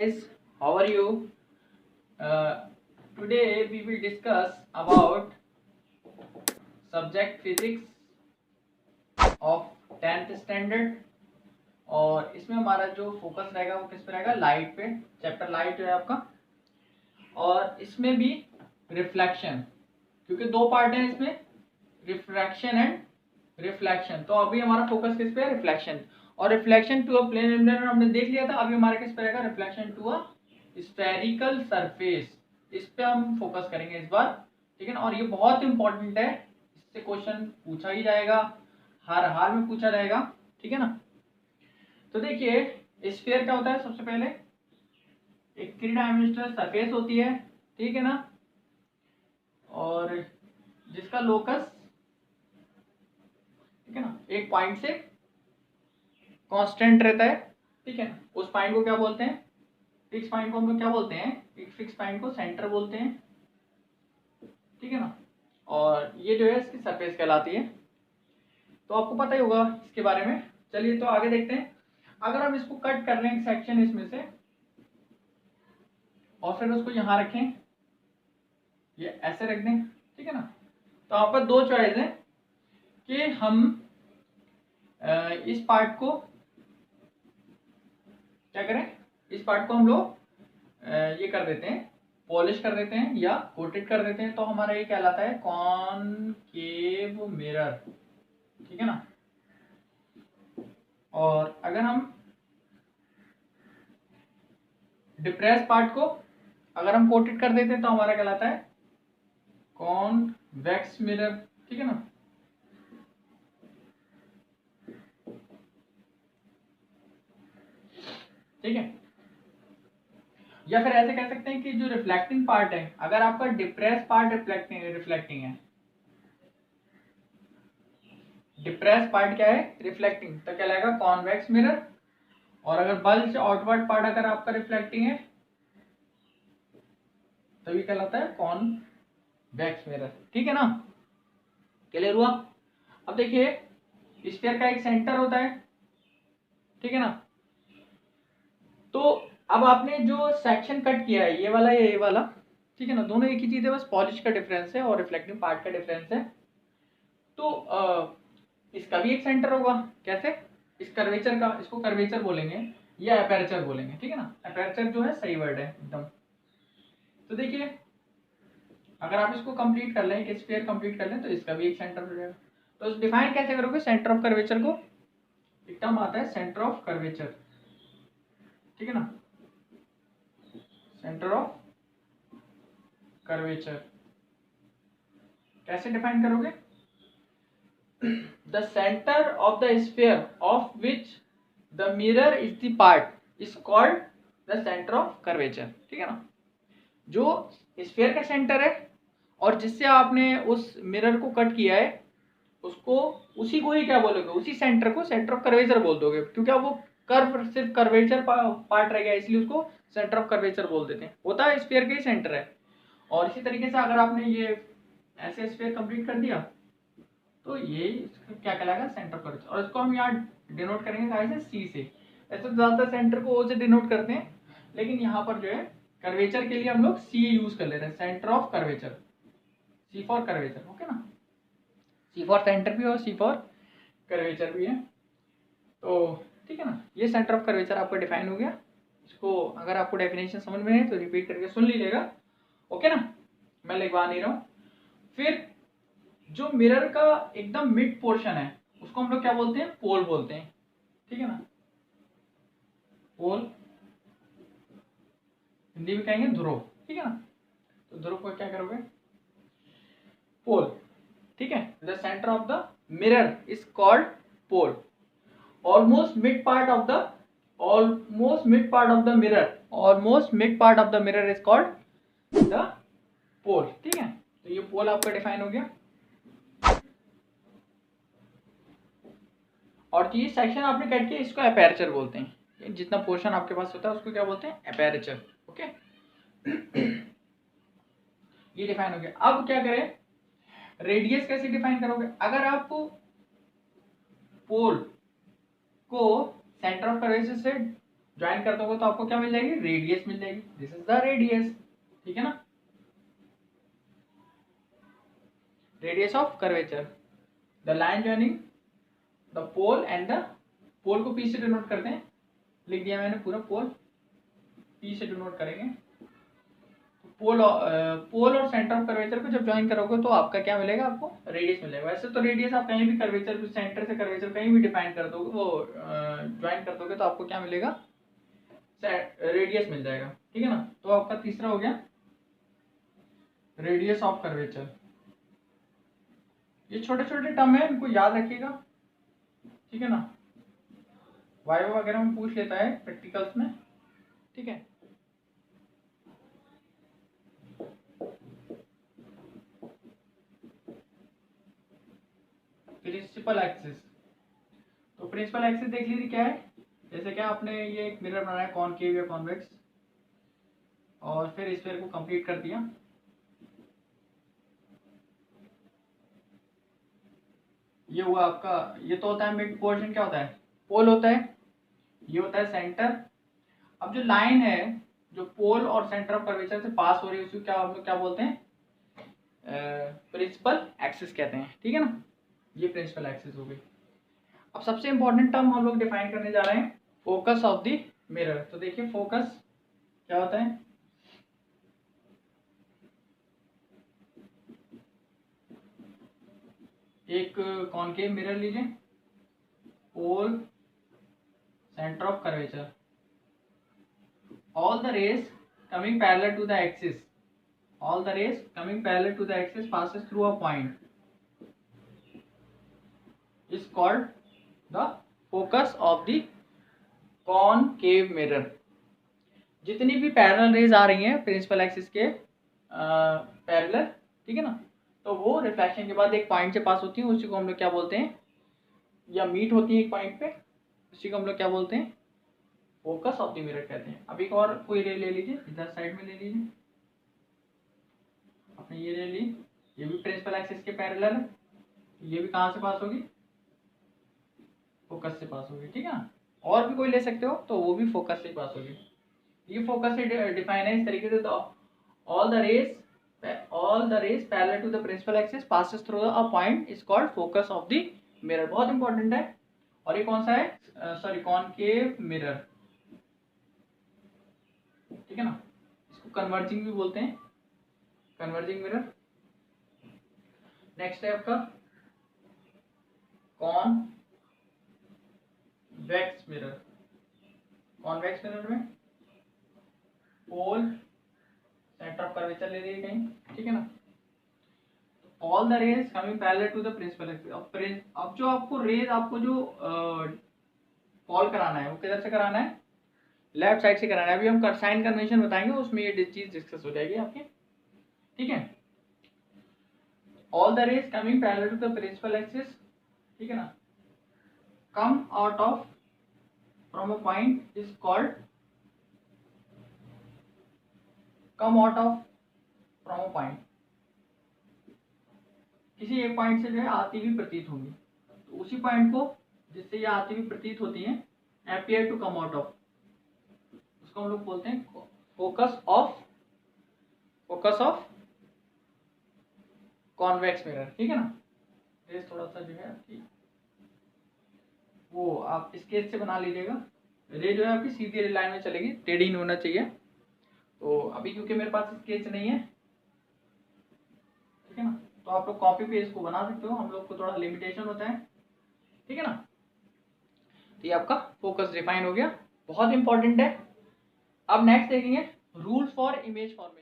Guys, how are you? Uh, Today we will discuss about subject physics of 10th standard. और इसमें हमारा जो focus रहेगा वो किस पे रहेगा, लाइट पे। चैप्टर लाइट जो है आपका, और इसमें भी रिफ्लेक्शन, क्योंकि दो पार्ट है इसमें, रिफ्रैक्शन एंड रिफ्लेक्शन। तो अभी हमारा फोकस किस पे है, रिफ्लेक्शन। और reflection to a plane mirror हमने देख लिया था, अभी हमारा किस पे रहेगा, reflection to a spherical surface. इस पे हम फोकस करेंगे इस बार, ठीक है ना। और ये बहुत इंपॉर्टेंट है, इससे क्वेश्चन पूछा ही जाएगा, हर हाल में पूछा जाएगा, ठीक है ना। तो देखिए स्फीयर क्या होता है, सबसे पहले एक थ्री डायमेंशनल सरफेस होती है, ठीक है ना, और जिसका लोकस, ठीक है ना, एक पॉइंट से कांस्टेंट रहता है, ठीक है ना। उस पॉइंट को क्या बोलते हैं, फिक्स पॉइंट को हम लोग क्या बोलते हैं, एक फिक्स पॉइंट को सेंटर बोलते हैं, ठीक है ना। और ये जो है इसकी सरफेस कहलाती है। तो आपको पता ही होगा इसके बारे में। चलिए तो आगे देखते हैं। अगर हम इसको कट कर लें एक सेक्शन इसमें से, और फिर उसको यहाँ रखें, ये ऐसे रख दें, ठीक है ना। तो आप पर दो चॉइस है कि हम इस पार्ट को क्या करें, इस पार्ट को हम लोग ये कर देते हैं, पॉलिश कर देते हैं या कोटेड कर देते हैं। तो हमारा ये कहलाता है कॉनकेव मिरर, ठीक है ना। और अगर हम डिप्रेस पार्ट को अगर हम कोटेड कर देते हैं तो हमारा कहलाता है कॉन्वेक्स मिरर, ठीक है ना। ठीक है, या फिर ऐसे कह सकते हैं कि जो रिफ्लेक्टिंग पार्ट है, अगर आपका डिप्रेस पार्ट रिफ्लेक्टिंग है, डिप्रेस पार्ट क्या है, रिफ्लेक्टिंग, तो कहलाएगा कॉन्वेक्स मिरर। और अगर बल्ज आउटवर्ड पार्ट अगर आपका रिफ्लेक्टिंग है तो ये कहलाता है कॉन्वेक्स मिरर, ठीक है ना। क्लियर हुआ। अब देखिए स्फीयर का एक सेंटर होता है, ठीक है ना। तो अब आपने जो सेक्शन कट किया है, ये वाला या ये वाला, ठीक है ना, दोनों एक ही चीज है, बस पॉलिश का डिफरेंस है और रिफ्लेक्टिंग पार्ट का डिफरेंस है। तो इसका भी एक सेंटर होगा, कैसे, इस कर्वेचर का, इसको कर्वेचर बोलेंगे या अपर्चर बोलेंगे, ठीक है ना। अपर्चर जो है सही वर्ड है एकदम। तो देखिए अगर आप इसको कंप्लीट कर लें, एक स्फीयर कंप्लीट कर लें, तो इसका भी एक सेंटर हो जाएगा। तो डिफाइन कैसे करोगे सेंटर ऑफ कर्वेचर को, एक टर्म आता है सेंटर ऑफ कर्वेचर, ठीक है ना, सेंटर ऑफ कर्वेचर कैसे डिफाइन करोगे, the centre of the sphere of which the mirror is the part is called the centre of curvature, ठीक है ना। जो स्फीयर का सेंटर है और जिससे आपने उस मिरर को कट किया है, उसको, उसी को ही क्या बोलोगे, उसी सेंटर को सेंटर ऑफ कर्वेचर बोल दोगे, क्योंकि अब वो कर्व सिर्फ कर्वेचर पार्ट रह गया, इसलिए उसको सेंटर ऑफ कर्वेचर बोल देते हैं। होता है स्फीयर का ही सेंटर है। और इसी तरीके से अगर आपने ये ऐसे स्फीयर कंप्लीट कर दिया तो ये क्या कहलाएगा, सेंटर ऑफ कर्वेचर। और इसको हम यहाँ डिनोट करेंगे काय से, सी से। ऐसे तो ज्यादातर सेंटर को ओ से डिनोट करते हैं, लेकिन यहाँ पर जो है कर्वेचर के लिए हम लोग सी यूज कर ले रहे हैं, centre of curvature, C for curvature, okay ना। सी फॉर सेंटर भी और सी फॉर कर्वेचर भी है। तो ठीक है ना, ये सेंटर ऑफ कर्वेचर आपका डिफाइन हो गया। इसको अगर आपको डेफिनेशन समझ में है तो रिपीट करके सुन लीजिएगा, ओके ना, मैं लिखवा नहीं रहा हूँ। फिर जो मिरर का एकदम मिड पोर्शन है उसको हम लोग क्या बोलते हैं, पोल बोलते हैं, ठीक है ना। पोल हिंदी में कहेंगे ध्रुव, ठीक है ना। तो ध्रुव को क्या करोगे, पोल, ठीक है। The centre of the mirror is called pole. almost mid part of the almost mid part of the mirror almost mid part of the mirror is called the pole, ठीक है। तो ये पोल आपका डिफाइन हो गया। और ये सेक्शन आपने कट किया, इसको अपर्चर बोलते हैं। जितना पोर्शन आपके पास होता है उसको क्या बोलते हैं, अपर्चर, ओके। ये डिफाइन हो गया। अब क्या करें, रेडियस कैसे डिफाइन करोगे। अगर आप पोल को सेंटर ऑफ कर्वेचर से ज्वाइन कर दोगे तो आपको क्या मिल जाएगी, रेडियस मिल जाएगी, दिस इज द रेडियस, ठीक है ना, radius of curvature, the line joining the pole and the, pole को पी से डिनोट करते हैं, लिख दिया मैंने पूरा, पोल पी से डिनोट करेंगे, पोल और सेंटर ऑफ कर्वेचर को जब ज्वाइन करोगे तो आपका क्या मिलेगा, आपको रेडियस मिलेगा। वैसे तो रेडियस आप कहीं भी कर्वेचर, सेंटर से कर्वेचर कहीं भी डिफाइन कर दोगे, वो ज्वाइन कर दोगे तो आपको क्या मिलेगा, रेडियस मिल जाएगा, ठीक है ना। तो आपका तीसरा हो गया रेडियस ऑफ कर्वेचर। ये छोटे छोटे टर्म है, इनको याद रखिएगा, ठीक है ना, वाइवा वगैरह में पूछ लेता है प्रैक्टिकल्स में, ठीक है। प्रिंसिपल एक्सिस, तो प्रिंसिपल एक्सिस देख लीजिए क्या है। जैसे क्या आपने ये एक मिरर बनाया कॉनकेव या कॉन्वेक्स, और फिर स्फीयर को कंप्लीट कर दिया, ये हुआ आपका, ये तो होता है मिड पोर्शन, क्या होता है, पोल होता है, ये होता है सेंटर। अब जो लाइन है जो पोल और सेंटर ऑफ कर्वेचर से पास हो रही है उसको क्या हम लोग क्या बोलते हैं, प्रिंसिपल एक्सिस कहते हैं, ठीक है ना, ये प्रिंसिपल एक्सिस हो गई। अब सबसे इंपॉर्टेंट टर्म हम लोग डिफाइन करने जा रहे हैं, फोकस ऑफ द मिरर। तो देखिए फोकस क्या होता है, एक कॉनकेव मिरर लीजिए, pole, centre of curvature, all the rays coming parallel to the axis, all the rays coming parallel to the axis passes through a point is called the focus of the concave mirror। जितनी भी parallel raise आ रही हैं principal axis के parallel, ठीक है ना, तो वो रिफ्लेक्शन के बाद एक पॉइंट से पास होती है, उसी को हम लोग क्या बोलते हैं, या मीट होती है एक पॉइंट पे, उसी को हम लोग क्या बोलते हैं, फोकस ऑफ द मिरर कहते हैं। अब एक और कोई रे ले लीजिए, इधर साइड में ले लीजिए, आपने ये ले ली, ये भी प्रिंसिपल एक्सिस के पैरेलल है, ये भी कहाँ से पास होगी, फोकस से पास होगी, ठीक है ना। और भी कोई ले सकते हो तो वो भी फोकस से पास होगी, ये फोकस से डिफाइन है इस तरीके से। तो all the rays parallel to the principal axis passes through a point is called focus of the mirror, बहुत इंपॉर्टेंट है। और ये कौन सा है, सॉरी कॉनकेव मिरर, ठीक है ना, इसको कन्वर्जिंग भी बोलते हैं, कन्वर्जिंग मिरर। नेक्स्ट है आपका कॉन्वेक्स मिरर, कॉन्वेक्स मिरर में पोल, सेंटर ऑफ कर्वेचर ले रही है कहीं, ठीक है ना, all the rays coming parallel to the principal axis. अब जो आपको रेज, आपको जो फॉल कराना है वो किधर से कराना है, लेफ्ट साइड से कराना है। अभी हम साइन कन्वेंशन बताएंगे, उसमें ये चीज डिस्कस हो जाएगी आपकी, ठीक है। All the rays coming parallel to the principal axis, ठीक है ना, come out of from a point is called, come out of from a point, किसी एक पॉइंट से जो है आती हुई प्रतीत होंगी, तो उसी पॉइंट को जिससे ये आती हुई प्रतीत होती है, appear to come out of, उसको हम लोग बोलते हैं फोकस ऑफ कॉन्वेक्स मिरर, ठीक है ना। रेस थोड़ा सा जो है आपकी वो आप स्केच से बना लीजिएगा, रे जो है आपकी सीधी लाइन में चलेगी, टेढ़ी नहीं होना चाहिए। तो अभी क्योंकि मेरे पास स्केच नहीं है, ठीक है ना, तो आप लोग कॉपी पे इसको बना सकते हो, हम लोग को थोड़ा लिमिटेशन होता है, ठीक है ना। तो ये आपका फोकस डिफाइन हो गया, बहुत इंपॉर्टेंट है। अब नेक्स्ट देखेंगे रूल्स फॉर इमेज फॉर्मेशन।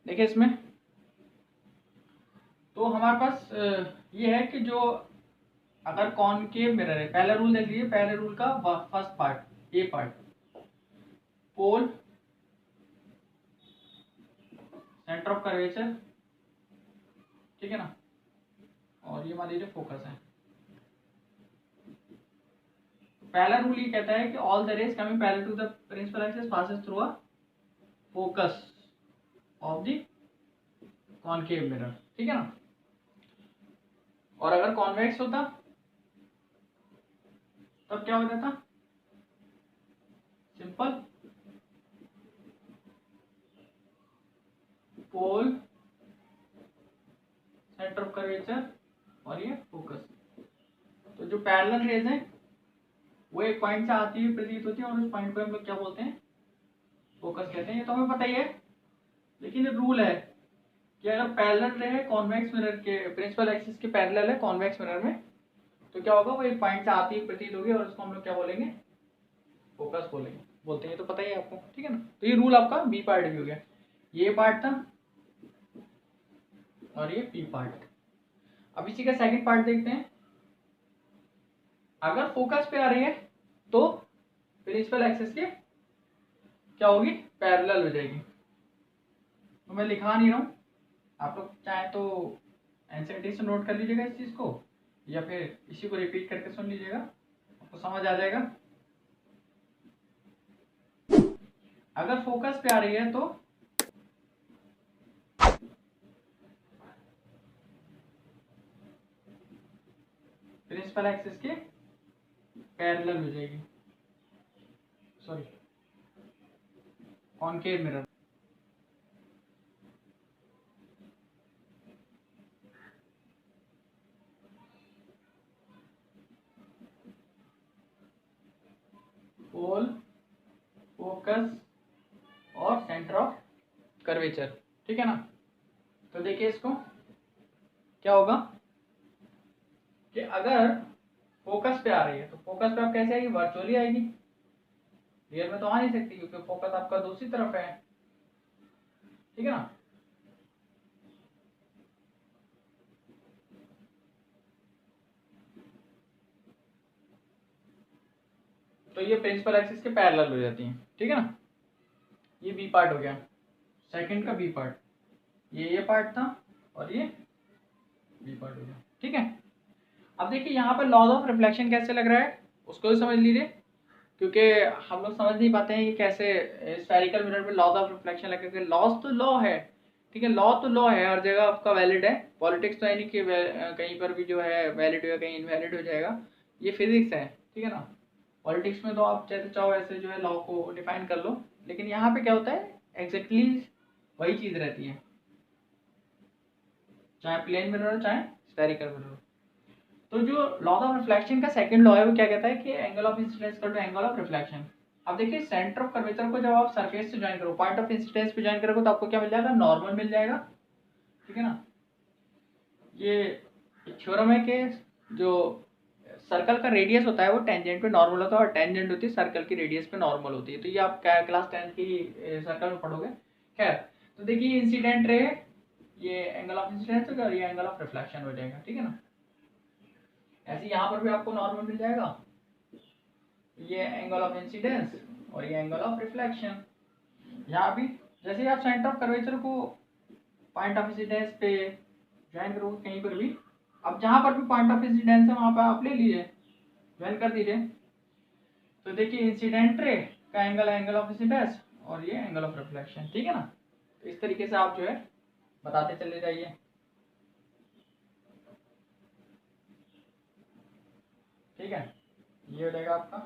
देखिए इसमें तो हमारे पास ये है कि जो अगर कॉनकेव मिरर है, पहला रूल देख लीजिए, पहले रूल का first part, A part, pole, centre of curvature, ठीक है ना, और ये मान लीजिए फोकस है। पहला रूल ये कहता है कि all the rays coming parallel to the principal axis passes through a focus of the concave mirror, ठीक है ना। और अगर कॉन्वेक्स होता तब क्या हो जाता, simple pole, centre of curvature और ये फोकस। तो जो पैरेलल रेज है वो एक पॉइंट से आती हुई प्रतीत होती है और उस पॉइंट को हम लोग क्या बोलते हैं, फोकस कहते हैं। ये तो हमें पता ही है, लेकिन एक रूल है कि अगर पैरेलल रे है कॉन्वेक्स मिरर के प्रिंसिपल एक्सिस के पैरेलल है कॉन्वेक्स मिरर में, तो क्या होगा, वो एक पॉइंट से आती हुई प्रतीत होगी और उसको हम लोग क्या बोलेंगे, फोकस बोलते हैं। तो पता ही है आपको, ठीक है ना। तो ये रूल आपका बी पार्ट भी हो गया, ये पार्ट था और ये पी पार्ट। अब इसी का सेकंड पार्ट देखते हैं। अगर फोकस पे आ रही है तो प्रिंसिपल एक्सिस के क्या होगी, पैरेलल हो जाएगी। तो मैं लिखा नहीं रहा हूं, आप लोग चाहे तो एनसीईआरटी से नोट कर लीजिएगा इस चीज को, या फिर इसी को रिपीट करके सुन लीजिएगा, आपको समझ आ जाएगा। अगर फोकस पे आ रही है तो प्रिंसिपल एक्सिस के पैरेलल हो जाएगी, सॉरी कॉनकेव मिरर। पोल, फोकस और सेंटर ऑफ कर्वेचर, ठीक है ना। तो देखिए इसको क्या होगा कि अगर फोकस पे आ रही है तो फोकस पे आप कैसे आएगी, वर्चुअली आएगी, रियल में तो आ नहीं सकती क्योंकि फोकस आपका दूसरी तरफ है, ठीक है ना। तो ये प्रिंसिपल एक्सिस के पैरेलल हो जाती हैं, ठीक है ना। ये बी पार्ट हो गया, सेकंड का बी पार्ट, ये पार्ट था और ये बी पार्ट हो गया, ठीक है। अब देखिए यहाँ पर लॉज ऑफ रिफ्लेक्शन कैसे लग रहा है उसको भी समझ लीजिए, क्योंकि हम लोग समझ नहीं पाते हैं कि कैसे स्फेरिकल मिरर में लॉज ऑफ रिफ्लेक्शन लगेगा। लॉज तो लॉ है, ठीक है, लॉ तो लॉ है, हर जगह आपका वैलिड है। पॉलिटिक्स तो है नहीं कि कहीं पर भी जो है वैलिड होगा कहीं इनवैलिड हो जाएगा, ये फिजिक्स है, ठीक है ना। पॉलिटिक्स में तो आप जैसे चाहो वैसे जो है लॉ को डिफाइन कर लो, लेकिन यहाँ पे क्या होता है, एग्जैक्टली वही चीज रहती है, चाहे प्लेन मिरर हो चाहे स्फेरिकल मिरर हो। तो जो लॉ ऑफ रिफ्लेक्शन का सेकंड लॉ है वो क्या कहता है कि angle of incidence to angle of reflection. अब देखिए सेंटर ऑफ कर्वेचर को जब आप सरफेस से ज्वाइन करो, पॉइंट ऑफ इंसिडेंस पे ज्वाइन करोगे तो आपको क्या मिल जाएगा, नॉर्मल मिल जाएगा, ठीक है ना। ये थ्योरम है कि जो सर्कल का रेडियस होता है वो टेंजेंट पे नॉर्मल होता है और टेंजेंट होती है सर्कल की रेडियस पे नॉर्मल होती है। तो ये आप क्लास 10 की सर्कल में पढ़ोगे। खैर, तो देखिए इंसिडेंट रे, ये एंगल ऑफ इंसिडेंस होगा और ये एंगल ऑफ रिफ्लेक्शन हो जाएगा, ठीक है ना। ऐसे यहाँ पर भी आपको नॉर्मल मिल जाएगा, ये एंगल ऑफ इंसिडेंस और ये एंगल ऑफ रिफ्लेक्शन। यहाँ भी जैसे आप सेंटर ऑफ कर्वेचर को पॉइंट ऑफ इंसिडेंस पे ज्वाइन करोगे कहीं पर भी, अब जहाँ पर भी पॉइंट ऑफ इंसिडेंस है वहाँ पर आप ले लीजिए, ज्वाइन कर दीजिए। तो देखिए इंसिडेंट रे का एंगल है एंगल ऑफ इंसिडेंस और ये एंगल ऑफ रिफ्लेक्शन, ठीक है ना। तो इस तरीके से आप जो है बताते चले जाइए, ठीक है। ये हो जाएगा आपका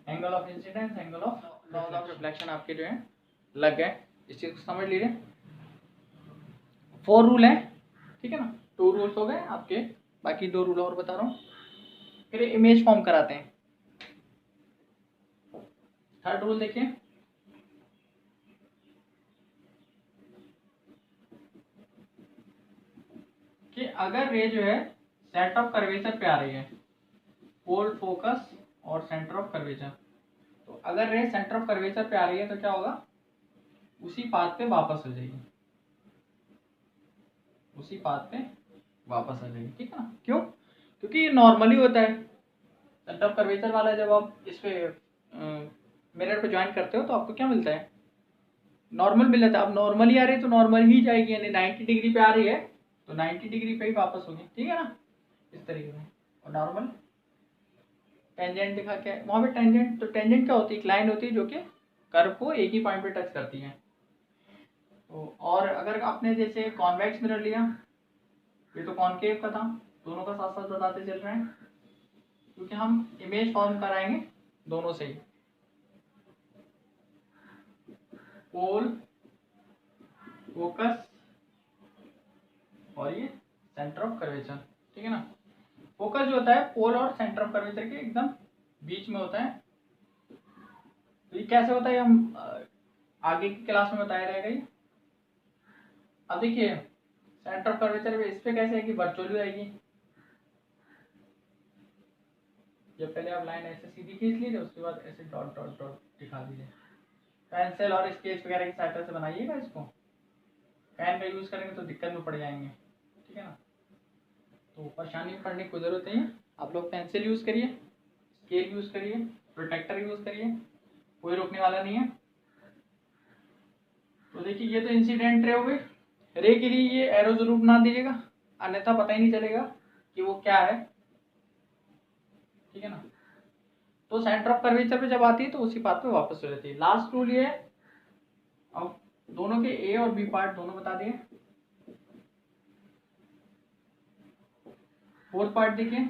angle of incidence, angle of laws of reflection आपके जो है लग गए। इस चीज को समझ लीजिए, 4 रूल है, ठीक है ना। 2 रूल्स हो गए आपके, बाकी 2 रूल और बता रहा हूँ। फिर इमेज फॉर्म कराते हैं। थर्ड रूल देखिए कि अगर रे जो है सेंटर ऑफ कर्वेचर पे आ रही है, पोल, फोकस और सेंटर ऑफ कर्वेचर, तो अगर रे सेंटर ऑफ कर्वेचर पे आ रही है तो क्या होगा, उसी पाथ पे वापस आ जाएगी, उसी पाथ पे वापस आ जाएगी, ठीक है ना। क्यों, क्योंकि ये नॉर्मली होता है। सेंटर ऑफ कर्वेचर वाला जब आप इस पे मिरर पे ज्वाइन करते हो तो आपको क्या मिलता है, नॉर्मल मिल जाता है। अब नॉर्मली आ रही है तो नॉर्मल ही जाएगी, यानी 90 डिग्री पे आ रही है तो 90 डिग्री पे ही वापस होगी, ठीक है ना, इस तरीके से। और नॉर्मल टेंजेंट दिखा के वहाँ पे टेंजेंट, तो टेंजेंट क्या होती है, एक लाइन होती है जो कि कर्व को एक ही पॉइंट पे टच करती है। तो और अगर आपने जैसे कॉन्वेक्स मिरर लिया, ये तो कॉनकेव का था, दोनों का साथ साथ बताते चल रहे हैं क्योंकि हम इमेज फॉर्म कराएंगे दोनों से ही। पोल, फोकस और ये सेंटर ऑफ कर्वेचर, ठीक है ना। फोकस जो होता है पोल और सेंटर ऑफ कर्वेचर के एकदम बीच में होता है। तो ये कैसे होता है हम आगे की क्लास में बताया रहेगा ये। अब देखिए सेंटर ऑफ कर्वेचर इस पे कैसे है कि वर्चुअली आएगी। जब पहले आप लाइन ऐसे सीधी खींच लीजिए, उसके बाद ऐसे डॉट डॉट डॉट दिखा दीजिए। पेंसिल और स्केच वगैरह की सहायता से बनाइएगा इसको। पेन का यूज करेंगे तो दिक्कत में पड़ जाएंगे, ठीक है ना। तो परेशानी में पड़ने की जरूरत नहीं है, आप लोग पेंसिल यूज करिए, स्केल यूज करिए, प्रोटेक्टर यूज करिए, कोई रोकने वाला नहीं है। तो देखिए ये तो इंसिडेंट रे हो गई। रे के लिए ये एरो जरूर बना दीजिएगा, अन्यथा पता ही नहीं चलेगा कि वो क्या है, ठीक है ना। तो सेंटर ऑफ कर्वेचर पे जब आती है तो उसी बात पे वापस हो जाती है। लास्ट रूल ये है, अब दोनों के ए और बी पार्ट दोनों बता दिए। फोर्थ पार्ट देखिए,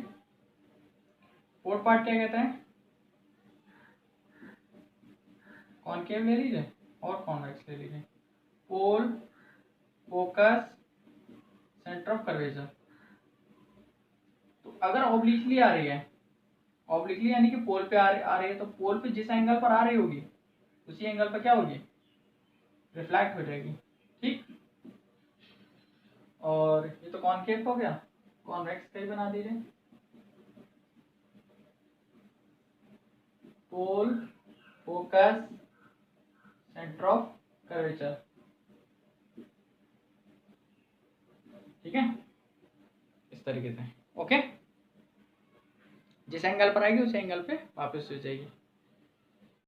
फोर्थ पार्ट क्या कहता है, कॉनकेव ले लीजिए और कॉन्वेक्स ले लीजिए। पोल, फोकस, सेंटर ऑफ कर्वेचर। तो अगर ऑब्लिकली आ रही है, ऑब्लिकली यानी कि पोल पे आ रही है, तो पोल पे जिस एंगल पर आ रही होगी उसी एंगल पर क्या होगी, रिफ्लेक्ट हो जाएगी, ठीक। और ये तो कॉनकेव हो गया, कॉन्वेक्स का ही बना दीजिए। पोल, फोकस, सेंटर ऑफ कर्वेचर, ठीक है, इस तरीके से। ओके, जिस एंगल पर आएगी उस एंगल पे वापस हो जाएगी।